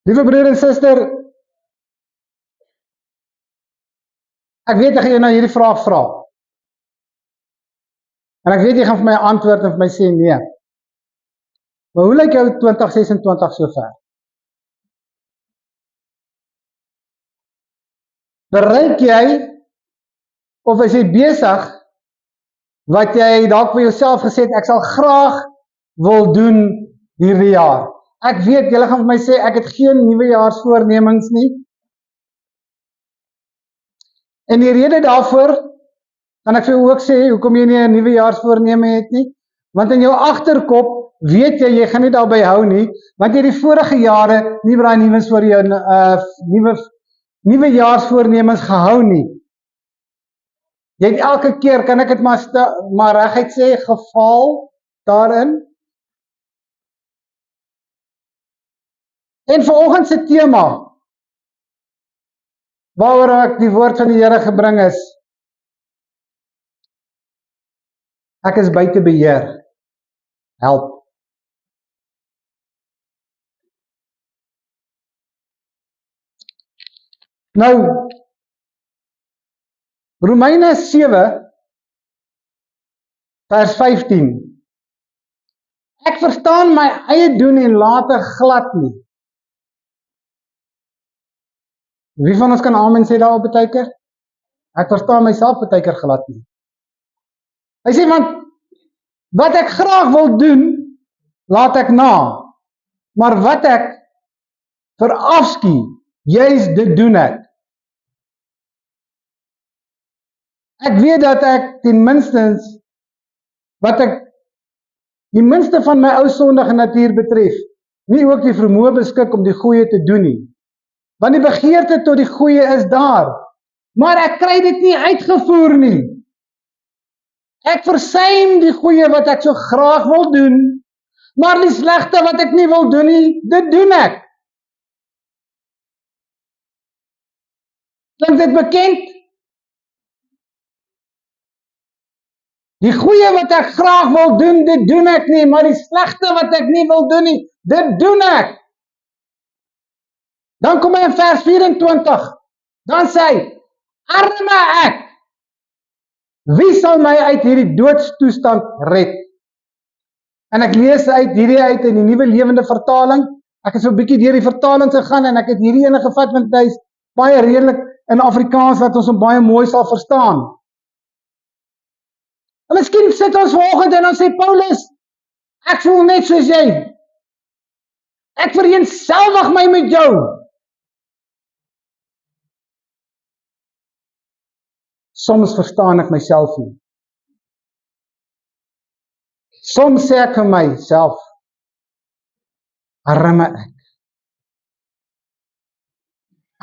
Liewe broer en suster, ek weet ek gaan jou nou hierdie vraag vra. En ek weet jy gaan vir my antwoord en vir my sê nee. Maar hoe lyk jou 2026 sover? Bereik jy, of is jy besig, wat jy dalk vir jouself gesê het, ek sal graag wil doen hierdie jaar. Ek weet, julle gaan vir my sê, ek het geen nuwejaarsvoornemings nie. En die rede daarvoor, kan ek vir jou ook sê, hoekom jy nie 'n nuwejaarsvoorneme het nie, want in jou agterkop, weet jy gaan nie daarby hou nie, want jy die vorige jare nie by daai nuwejaarsvoornemens gehou nie. Jy het elke keer, kan ek het maar reguit sê, gefaal daarin. En vanoggend se tema, waaroor ek die woord van die Here gebring is, ek is buite beheer, help. Nou, Romeine 7, vers 15. Ek verstaan my eie doen en late glad nie. Wie van ons kan amen sê daarop partykeer? Ek verstaan myself partykeer glad nie. Hy sê, want wat ek graag wil doen, laat ek na. Maar wat ek verafskuw, juist dit doen ek. Ek weet dat ek ten minstens, wat ek die minste van my ou sondige natuur betref, nie ook die vermoë beskik om die goeie te doen nie. Want die begeerte tot die goeie is daar, maar ek kry dit nie uitgevoer nie. Ek versuim die goeie wat ek so graag wil doen, maar die slegte wat ek nie wil doen nie, dit doen ek. Klink dit bekend? Die goeie wat ek graag wil doen, dit doen ek nie, maar die slegte wat ek nie wil doen nie, dit doen ek. Dan kom hy in vers 24, dan sê hy, arme ek, wie sal my uit hierdie doodstoestand red? En ek lees uit hierdie uit in die Nuwe Lewende Vertaling, ek is so 'n bietjie deur die vertalings gegaan, en ek het hierdie ene gevat, want hy is baie redelik in Afrikaans, wat ons hom baie mooi sal verstaan. En miskien sit ons vanoggend en ons sê, Paulus, ek voel net soos jy. Ek vereenselwig my met jou. Soms verstaan ek myself nie. Soms sê ek vir myself, arme ek.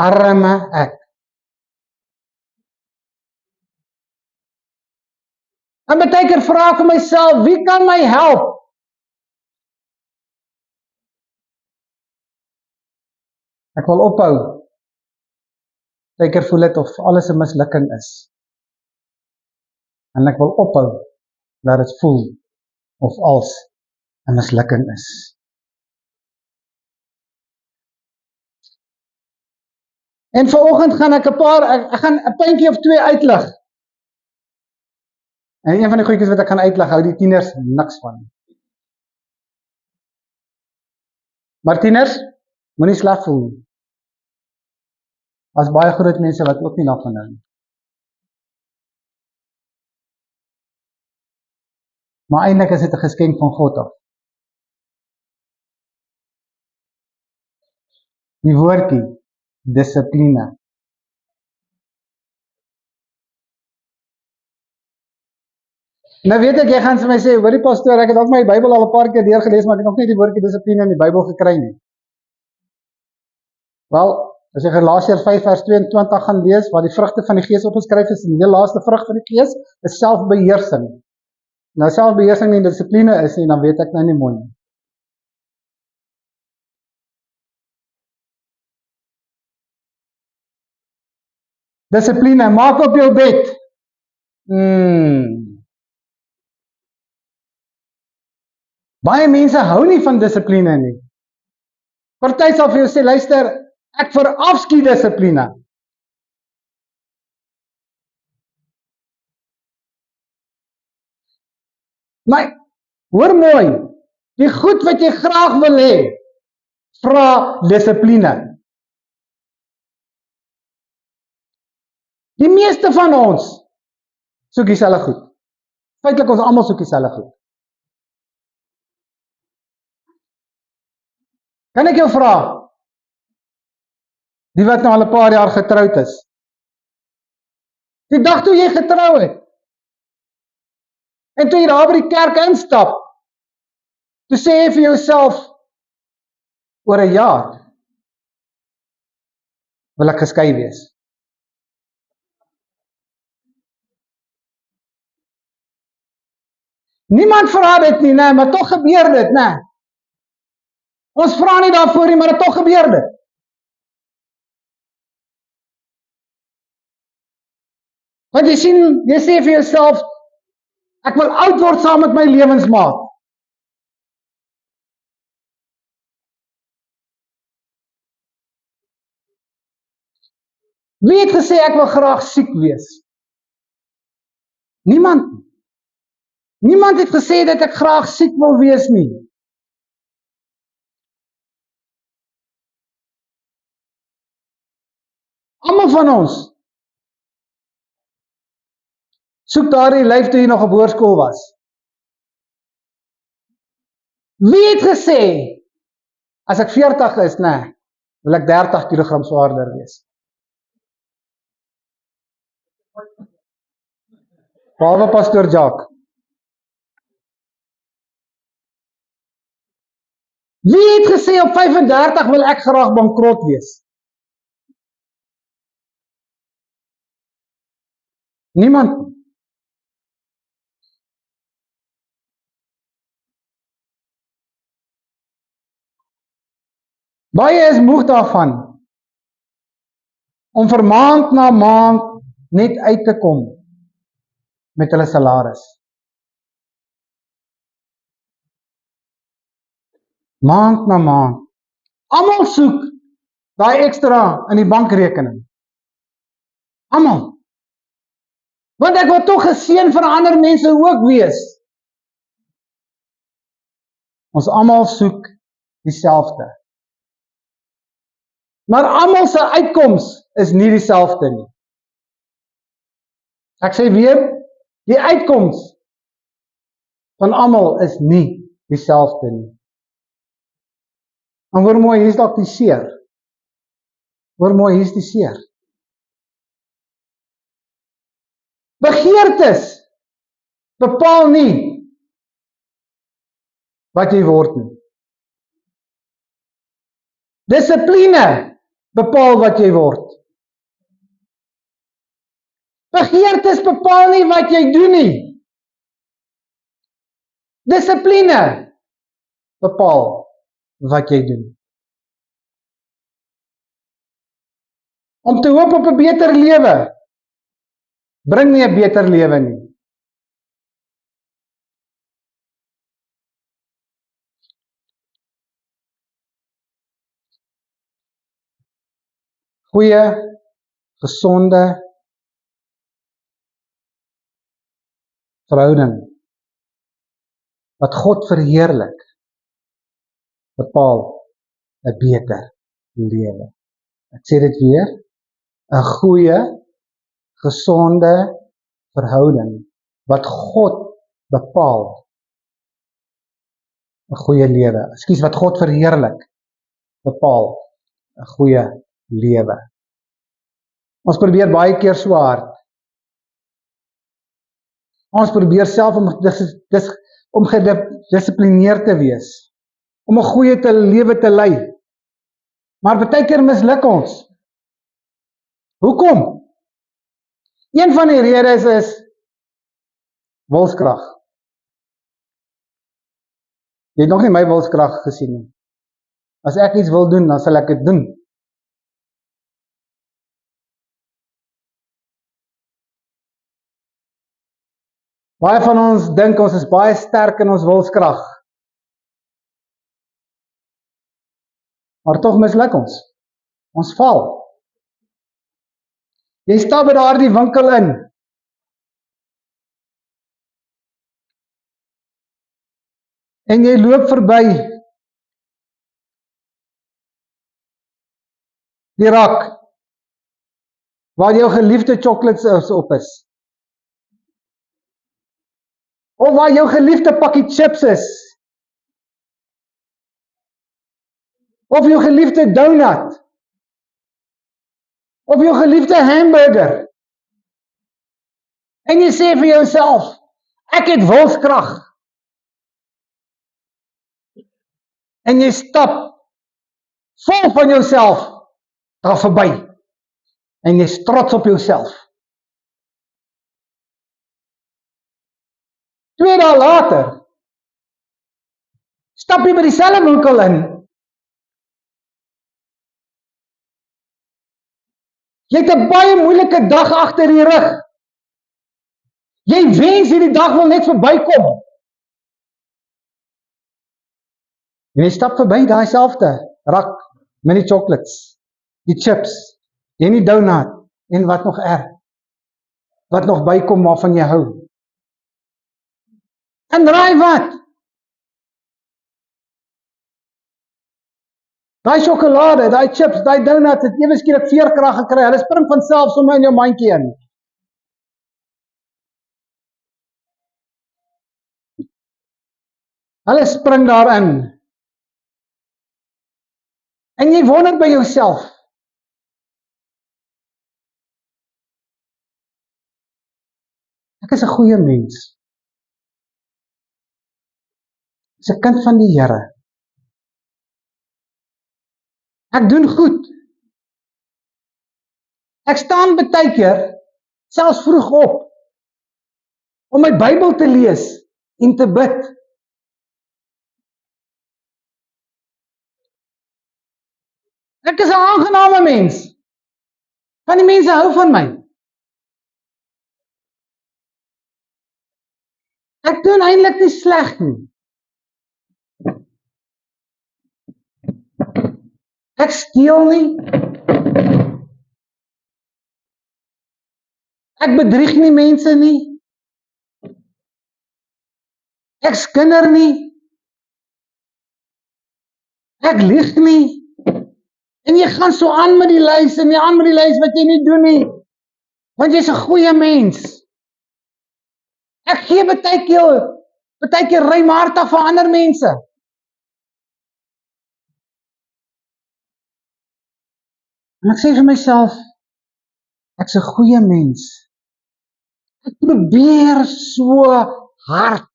Arme ek. En baie keer vra ek vir myself, wie kan my help? Ek wil ophou. Baie keer voel dit of alles 'n mislukking is. En ek wil ophou dat dit voel of alles 'n mislukking is. En vanoggend gaan ek ek gaan 'n puntjie of twee uitlig. En een van die goedjies wat ek gaan uitlig, hou die tieners niks van. Maar tieners, moenie sleg voel nie. As baie groot mense wat ook nie daarvan hou nie. Maar eintlik is dit 'n geskenk van God af. Die woordjie, dissipline. Nou weet ek, jy gaan vir my sê, hoor die pastoor, ek het ook my Bybel al 'n paar keer deurgelees, maar ek het nog nie die woordjie dissipline in die Bybel gekry nie. Wel, as jy Galasiërs 5 vers 22 gaan lees, waar die vrugte van die Gees opgeskryf is, en die laaste vrug van die Gees is selfbeheersing. Nou selfbeheersing nie dissipline is nie, dan weet ek nou nie mooi nie. Dissipline, maak op jou bed. Baie mense hou nie van dissipline nie. Party sal vir jou sê, luister, ek verafskuw dissipline. Maar, hoor mooi, die goed wat jy graag wil hê, vra dissipline. Die meeste van ons soek dieselfde goed. Feitelik ons almal soek dieselfde goed. Kan ek jou vra, die wat nou al 'n paar jaar getroud is, die dag toe jy getrou het, en toe jy daar by die kerk instap, toe sê jy vir jouself, oor 'n jaar, wil ek geskei wees. Niemand vra dit nie, nee, maar tog gebeur dit, nee. Ons vra nie daarvoor nie, maar dit tog gebeur dit. Want jy sien, jy sê vir jouself, ek wil oud word saam met my lewensmaat. Wie het gesê ek wil graag siek wees? Niemand. Niemand het gesê dat ek graag siek wil wees nie. Almal van ons soek daardie lyf toe jy nog op hoërskool was. Wie het gesê, as ek 40 is, nee, wil ek 30 kg swaarder wees? Behalwe pastoor Jacques. Wie het gesê op 35 wil ek graag bankrot wees? Niemand. Baie is moeg daarvan om vir maand na maand net uit te kom met hulle salaris. Maand na maand. Almal soek daai ekstra in die bankrekening. Almal. Want ek wil tog 'n seën vir ander mense ook wees. Ons almal soek dieselfde. Maar almal se uitkoms is nie dieselfde nie. Ek sê weer, die uitkoms van almal is nie dieselfde nie. En hoor mooi, hier is dalk die seer. Hoor mooi, hier is die seer. Begeertes bepaal nie wat jy word nie. Dissipline bepaal wat jy word. Begeertes bepaal nie wat jy doen nie. Dissipline bepaal wat jy doen. Om te hoop op 'n beter lewe, bring nie 'n beter lewe nie. Goeie, gesonde verhouding wat God verheerlik, bepaal 'n beter lewe. Ek sê dit weer, 'n goeie, gesonde verhouding wat God bepaal 'n goeie lewe. Ekskuus, wat God verheerlik, bepaal 'n goeie lewe. Ons probeer baie keer so hard. Ons probeer self om gedissiplineerd te wees, om 'n goeie lewe te lei. Maar baie keer misluk ons. Hoekom? Een van die redes is wilskrag. Jy het nog nie my wilskrag gesien nie. As ek iets wil doen, dan sal ek dit doen. Baie van ons dink ons is baie sterk in ons wilskrag. Maar tog misluk ons. Ons val. Jy stap by daardie winkel in. En jy loop verby die rak waar jou geliefde chocolates op is. Of waar jou geliefde pakkie chips is. Of jou geliefde donut. Of jou geliefde hamburger. En jy sê vir jouself, ek het wilskrag. En jy stap vol van jouself daar verby. En jy is trots op jouself. 2 dae later stap jy by dieselfde winkel in. Jy het 'n baie moeilike dag agter die rug. Jy wens hierdie dag wil net verbykom. En jy stap verby daai selfde rak met die chocolates, die chips, en die donut, en wat nog wat nog bykom waarvan jy hou. En raai wat? Daai sjokolade, daai chips, daai donuts het ewe skielik veerkrag gekry. Hulle spring van self sommer in jou mandjie in. Hulle spring daarin. En jy wonder by jouself. Ek is 'n goeie mens. Ek is 'n kind van die Here. Ek doen goed. Ek staan baie keer, selfs vroeg op, om my Bybel te lees en te bid. Ek is 'n aangename mens. Van die mense hou van my. Ek doen eintlik nie sleg nie. Ek steel nie. Ek bedrieg nie mense nie. Ek skinder nie. Ek lieg nie. En jy gaan so aan met die lys en jy aan met die lys wat jy nie doen nie. Want jy's 'n goeie mens. Ek gee baie keer ruim hart af vir ander mense. En ek sê vir myself, ek's 'n goeie mens. Ek probeer so hard.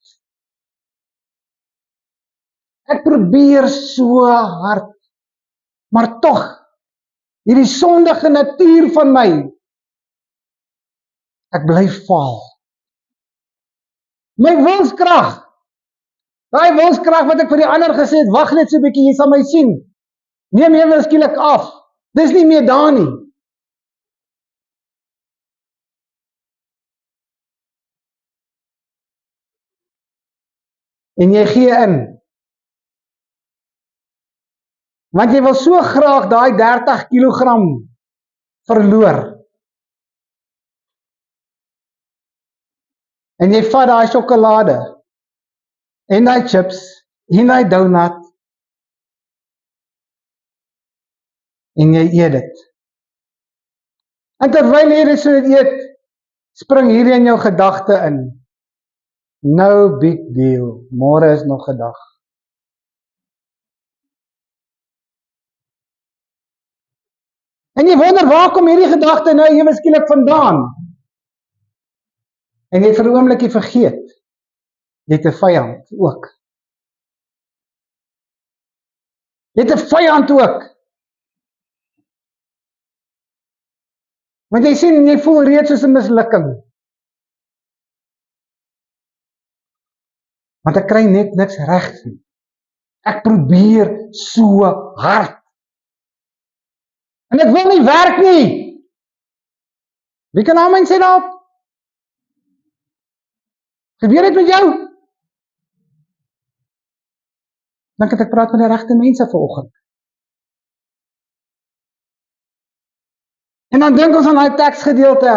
Ek probeer so hard. Maar tog, hierdie sondige natuur van my, ek bly faal. My wilskrag, daai wilskrag wat ek vir die ander gesê het, wag net so 'n bietjie, jy sal my sien. Neem ewe skielik af. Dis nie meer daar nie. En jy gee in. Want jy wil so graag daai 30 kilogram verloor. En jy vat daai sjokolade en daai chips en daai donut en jy eet dit. En terwyl jy dit so eet, spring hierdie in jou gedagte in. No big deal, môre is nog 'n dag. En jy wonder, waar kom hierdie gedagte nou ewe skielik vandaan? En jy vir 'n oombliekie vergeet, jy het 'n vyand ook. Jy het 'n vyand ook. Want jy sien, jy voel reeds soos 'n mislukking. Want ek kry net niks reg nie. Ek probeer so hard. En dit wil nie werk nie. Wie kan amen sê daarop? Gebeur dit met jou? Dink ek praat met die regte mense vanoggend. En dan dink ons aan daai teksgedeelte,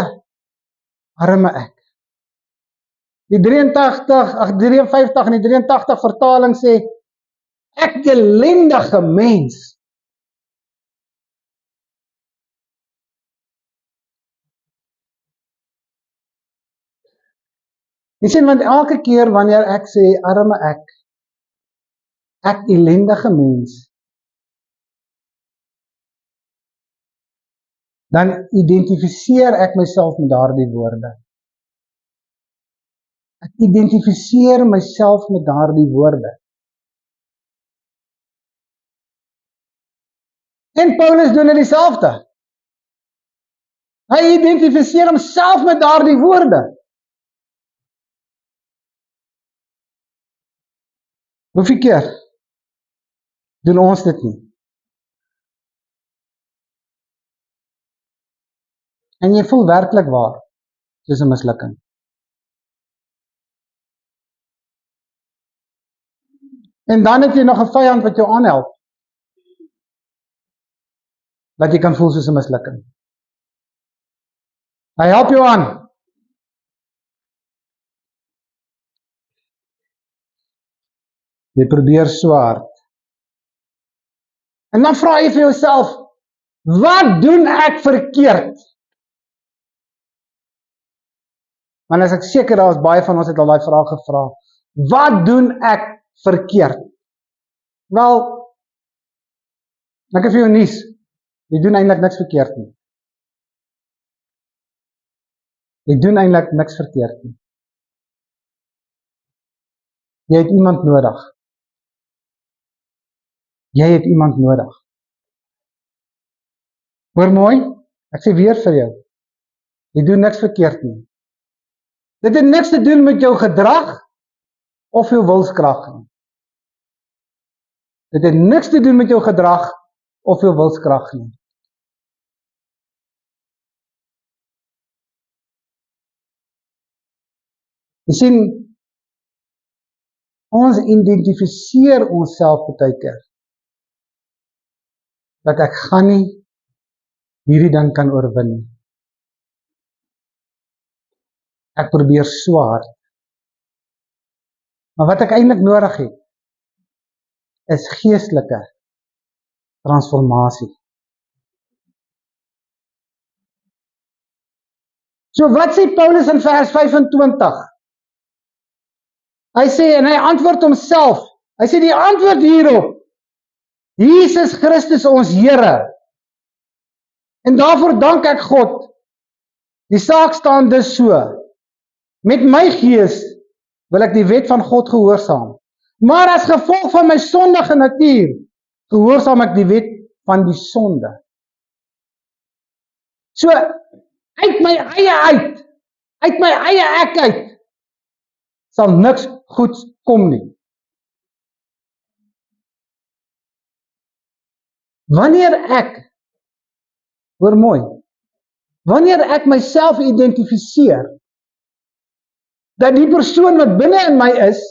arme ek. Die 53 en die 83 vertaling sê, ek elendige mens. Jy sien, want elke keer wanneer ek sê, arme ek elendige mens, dan identifiseer ek myself met daardie woorde. Ek identifiseer myself met daardie woorde. En Paulus doen dit dieselfde. Hy identifiseer homself met daardie woorde. Hoeveel keer doen ons dit nie? En jy voel werklik waar, soos 'n mislukking. En dan het jy nog 'n vyand wat jou aanhelp, dat jy kan voel soos 'n mislukking. Hy help jou aan. Jy probeer so hard. En dan vra jy vir jouself, wat doen ek verkeerd? Want as ek seker daar is baie van ons het al daai vraag gevra, wat doen ek verkeerd? Wel, ek het vir jou nuus, jy doen eintlik niks verkeerd nie. Jy doen eintlik niks verkeerd nie. Jy het iemand nodig. Jy het iemand nodig. Hoor mooi, ek sê weer vir jou, jy doen niks verkeerd nie. Dit het niks te doen met jou gedrag of jou wilskrag nie. Dit het niks te doen met jou gedrag of jou wilskrag nie. Jy sien, ons identifiseer onsself baie keer dat ek gaan nie hierdie ding kan oorwin nie. Ek probeer so hard. Maar wat ek eintlik nodig het, is geestelike transformasie. So wat sê Paulus in vers 25? Hy sê, en hy antwoord homself, hy sê die antwoord hierop, Jesus Christus ons Here. En daarvoor dank ek God. Die saak staan dus so. Met my gees wil ek die wet van God gehoorsaam. Maar as gevolg van my sondige natuur, gehoorsaam ek die wet van die sonde. So, uit my eie ek uit, sal niks goeds kom nie. Wanneer ek, hoor mooi, wanneer ek myself identifiseer, dat die persoon wat binne in my is,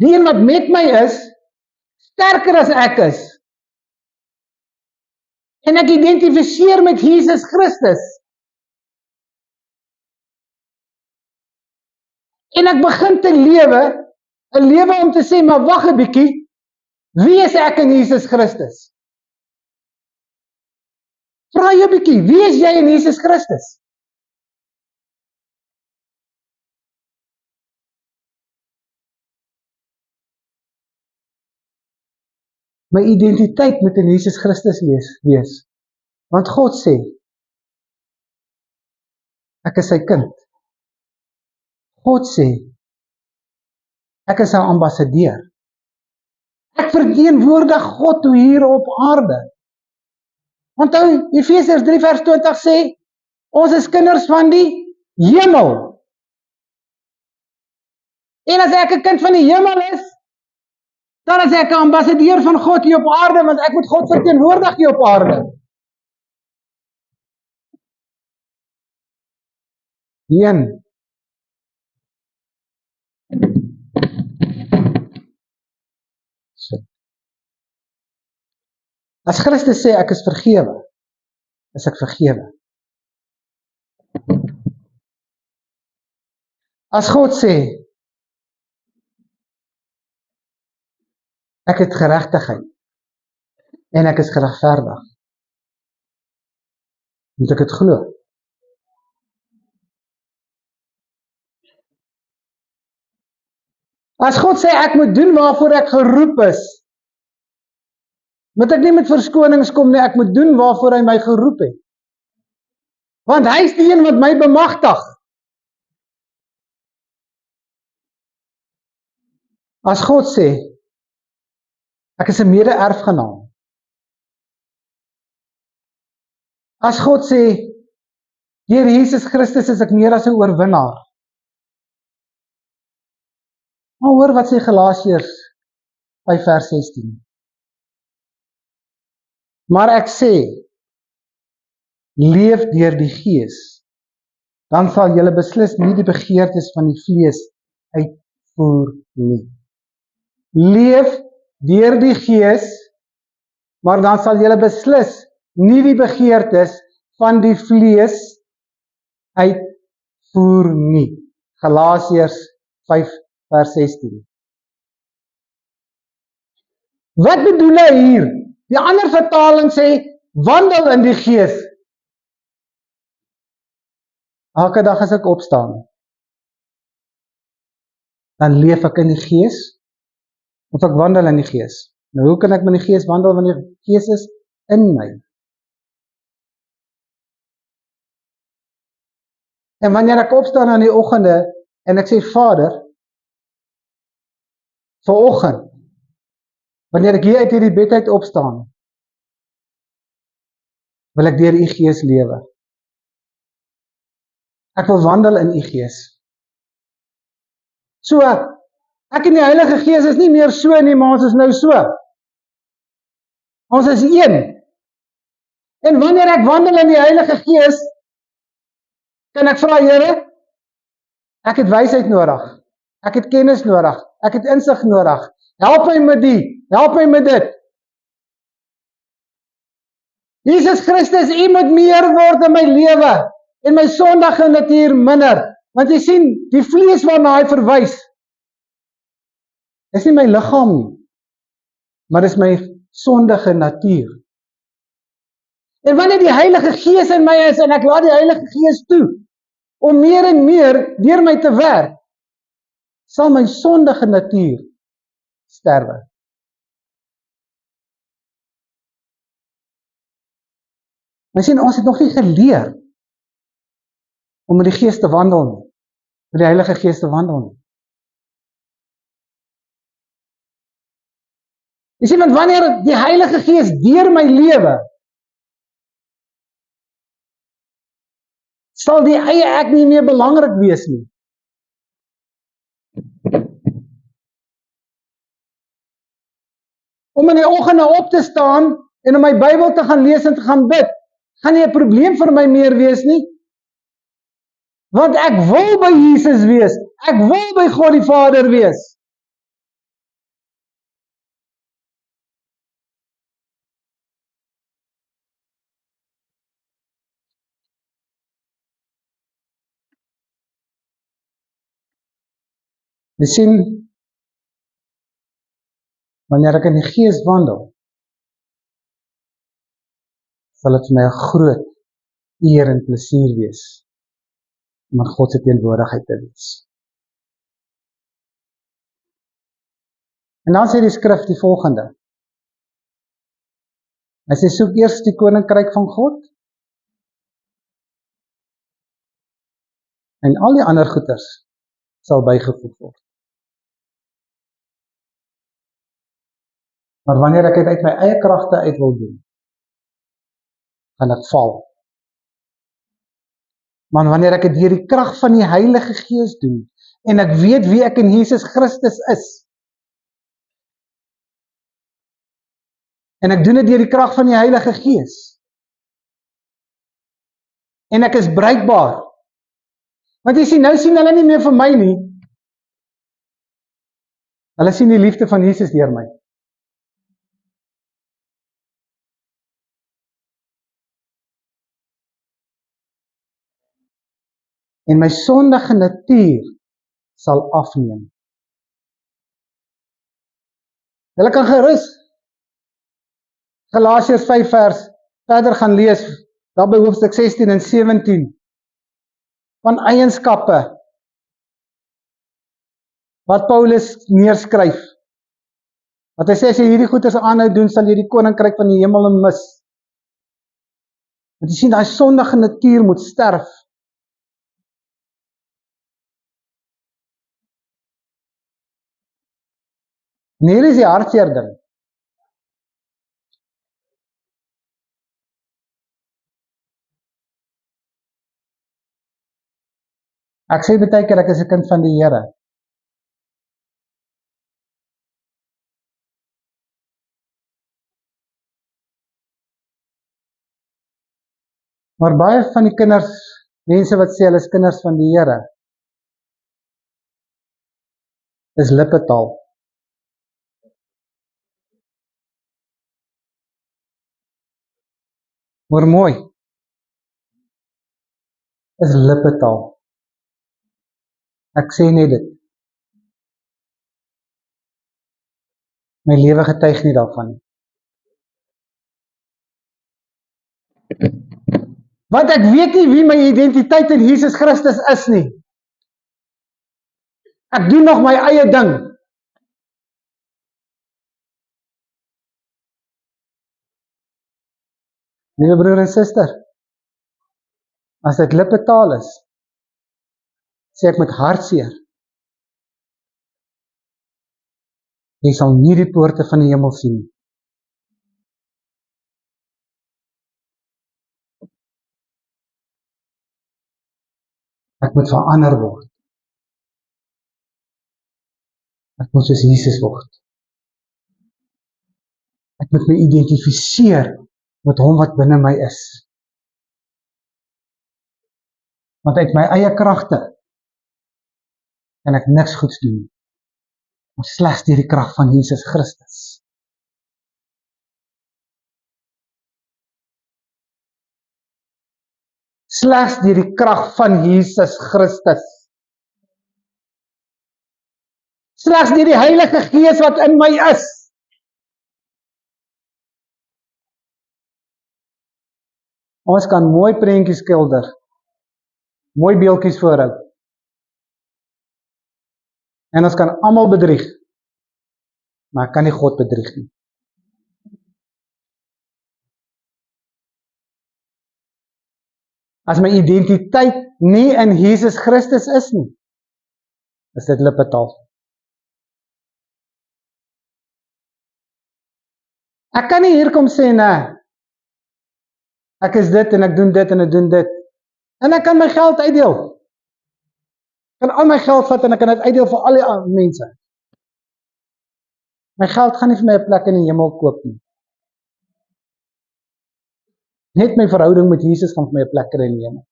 die een wat met my is, sterker as ek is, en ek identifiseer met Jesus Christus, en ek begin te lewe, 'n lewe om te sê, maar wag 'n bietjie, wie is ek in Jesus Christus? Vra jou 'n bietjie, wie is jy in Jesus Christus? My identiteit moet in Jesus Christus wees. Want God sê, ek is sy kind. God sê, ek is sy ambassadeur. Ek verteenwoordig God hier op aarde. Onthou, Efesiërs 3 vers 20 sê, ons is kinders van die hemel. En as ek 'n kind van die hemel is, dan is ek 'n ambassadeur van God hier op aarde, want ek moet God verteenwoordig hier op aarde. Een. So. As Christus sê ek is vergewe, is ek vergewe. As God sê, ek het geregtigheid en ek is geregverdig, moet ek dit glo. As God sê ek moet doen waarvoor ek geroep is, moet ek nie met verskonings kom nie, ek moet doen waarvoor hy my geroep het. Want hy is die een wat my bemagtig. As God sê, ek is 'n mede-erfgenaam. As God sê, deur Jesus Christus is ek meer as 'n oorwinnaar. Maar hoor wat sê Galasiërs 5 vers 16. Maar ek sê, leef deur die Gees, dan sal julle beslis nie die begeertes van die vlees uitvoer nie. Leef deur die Gees, maar dan sal julle beslis nie die begeertes van die vlees uitvoer nie. Galasiërs 5 vers 16. Wat bedoel hy hier? Die ander vertaling sê, wandel in die Gees. Elke dag as ek opstaan, dan leef ek in die Gees, of ek wandel in die Gees. Nou hoe kan ek met die Gees wandel, wanneer die Gees is in my? En wanneer ek opstaan aan die oggende, en ek sê, Vader, vanoggend, wanneer ek hier uit hierdie bed uit opstaan, wil ek deur u Gees lewe. Ek wil wandel in u Gees. So, ek en die Heilige Gees is nie meer so nie, maar ons is nou so. Ons is een. En wanneer ek wandel in die Heilige Gees, kan ek vra, Here, ek het wysheid nodig. Ek het kennis nodig. Ek het insig nodig. Help my met die. Help my met dit. Jesus Christus, u moet meer word in my lewe en my sondige natuur minder. Want jy sien, die vlees waarna hy verwys, is nie my liggaam nie, maar is my sondige natuur. En wanneer die Heilige Gees in my is, en ek laat die Heilige Gees toe, om meer en meer deur my te werk, sal my sondige natuur sterwe. Maar sien, ons het nog nie geleer om met die Gees te wandel nie, met die Heilige Gees te wandel nie. Jy sien, want wanneer die Heilige Gees deur my lewe, sal die eie ek nie meer belangrik wees nie. Om in die oggende op te staan en om my Bybel te gaan lees en te gaan bid, gaan nie 'n probleem vir my meer wees nie. Want ek wil by Jesus wees. Ek wil by God die Vader wees. Jy sien, wanneer ek in die Gees wandel, sal dit vir my 'n groot eer en plesier wees om in God se teenwoordigheid te wees. En dan sê die skrif die volgende. Hy sê, soek eers die koninkryk van God, en al die ander goeders sal bygevoeg word. Maar wanneer ek dit uit my eie kragte uit wil doen, gaan ek val. Maar wanneer ek dit deur die krag van die Heilige Gees doen, en ek weet wie ek in Jesus Christus is, en ek doen dit deur die krag van die Heilige Gees, en ek is bruikbaar, want jy sien, nou sien hulle nie meer vir my nie, hulle sien die liefde van Jesus deur my. en my sondige natuur sal afneem. Julle kan gerus Galasiërs 5 vers verder gaan lees, daar by hoofstuk 16 en 17, van eienskappe wat Paulus neerskryf. Wat hy sê, as jy hierdie goeders aanhou doen, sal jy die koninkryk van die hemel mis. Want jy sien, daai sondige natuur moet sterf. En hier is die hartseer ding. Ek sê baie keer ek is 'n kind van die Here. Maar baie van die kinders, mense wat sê hulle is kinders van die Here, is lippetaal. Hoor mooi, is lippetaal. Ek sê net dit. My lewe getuig nie daarvan nie. Want ek weet nie wie my identiteit in Jesus Christus is nie. Ek doen nog my eie ding. Liewe broer en suster, as dit lippetaal is, sê ek met hartseer, jy sal nie die poorte van die hemel sien. Ek moet verander word. Ek moet soos Jesus word. Ek moet my identifiseer met hom wat binne my is. Want uit my eie kragte kan ek niks goeds doen, maar slegs deur die krag van Jesus Christus. Slegs deur die krag van Jesus Christus. Slegs deur die Heilige Gees wat in my is. Ons kan mooi prentjies skilder, mooi beeldjies voorhou. En ons kan almal bedrieg, maar ek kan nie God bedrieg nie. As my identiteit nie in Jesus Christus is nie, is dit lippetaal. Ek kan nie hier kom sê, nee, ek is dit en ek doen dit en ek doen dit. En ek kan my geld uitdeel. Ek kan al my geld vat en ek kan dit uitdeel vir al die mense. My geld gaan nie vir my 'n plek in die hemel koop nie. Net my verhouding met Jesus gaan vir my 'n plek kry in die hemel.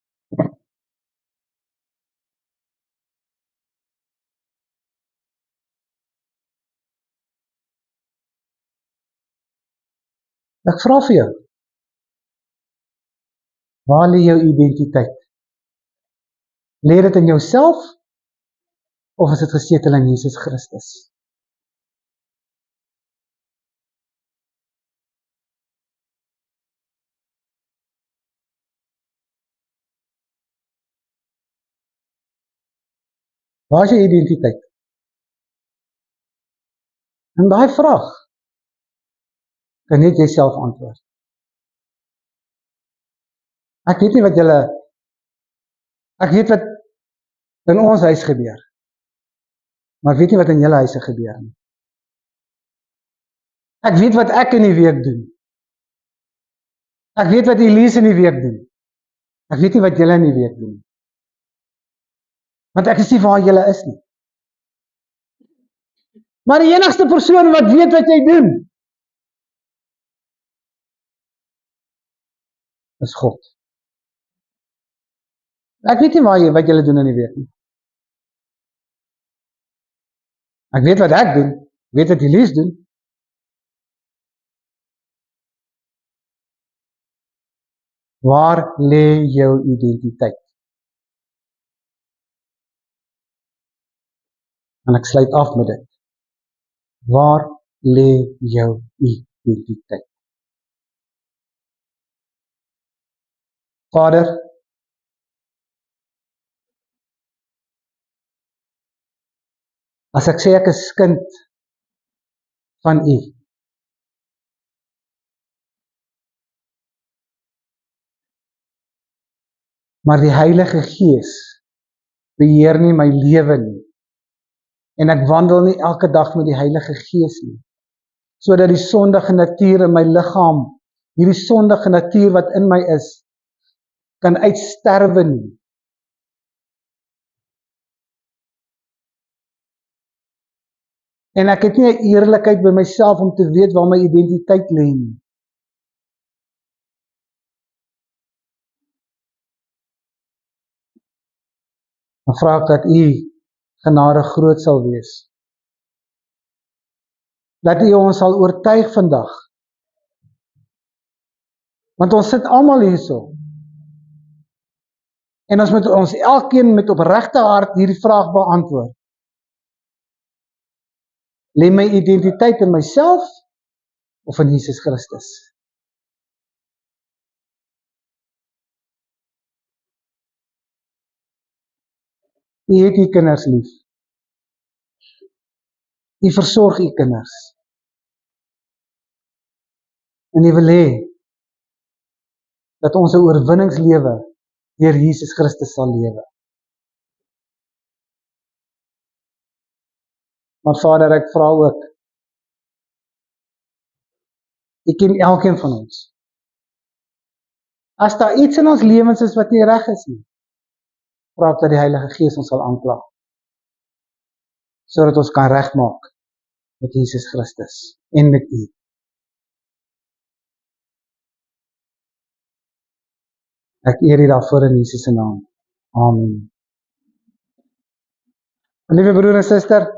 Ek vra vir jou, waar lê jou identiteit? Lê dit in jouself of is dit gesetel in Jesus Christus? Waar is jou identiteit? En daai vraag kan net jy self antwoord. Ek weet nie wat julle, ek weet wat in ons huis gebeur, maar ek weet nie wat in julle huise gebeur nie. Ek weet wat ek in die week doen. Ek weet wat Elise in die week doen. Ek weet nie wat julle in die week doen. Want ek is nie waar julle is nie. Maar die enigste persoon wat weet wat jy doen, is God. Ek weet nie wat julle doen in die week nie. Ek weet wat ek doen, ek weet wat Elise doen. Waar lê jou identiteit? En ek sluit af met dit. Waar lê jou identiteit? Vader, as ek sê ek is kind van U, maar die Heilige Gees beheer nie my lewe nie, en ek wandel nie elke dag met die Heilige Gees nie, sodat die sondige natuur in my liggaam, hierdie sondige natuur wat in my is, kan uitsterwe nie. En ek het nie 'n eerlikheid by myself om te weet waar my identiteit lê nie. Dan vra ek dat U genade groot sal wees. Dat U ons sal oortuig vandag. Want ons sit almal hierso. En ons moet ons elkeen met opregte hart hierdie vraag beantwoord. Lê my identiteit in myself of in Jesus Christus? U het U kinders lief. U versorg U kinders. En U wil hê dat ons 'n oorwinningslewe deur Jesus Christus sal lewe. Maar Vader, ek vra ook, U ken elkeen van ons. As daar iets in ons lewens is wat nie reg is nie, vra ek dat die Heilige Gees ons sal aankla, sodat ons kan regmaak met Jesus Christus en met U. Ek eer U daarvoor in Jesus se naam. Amen. Liewe broer en suster,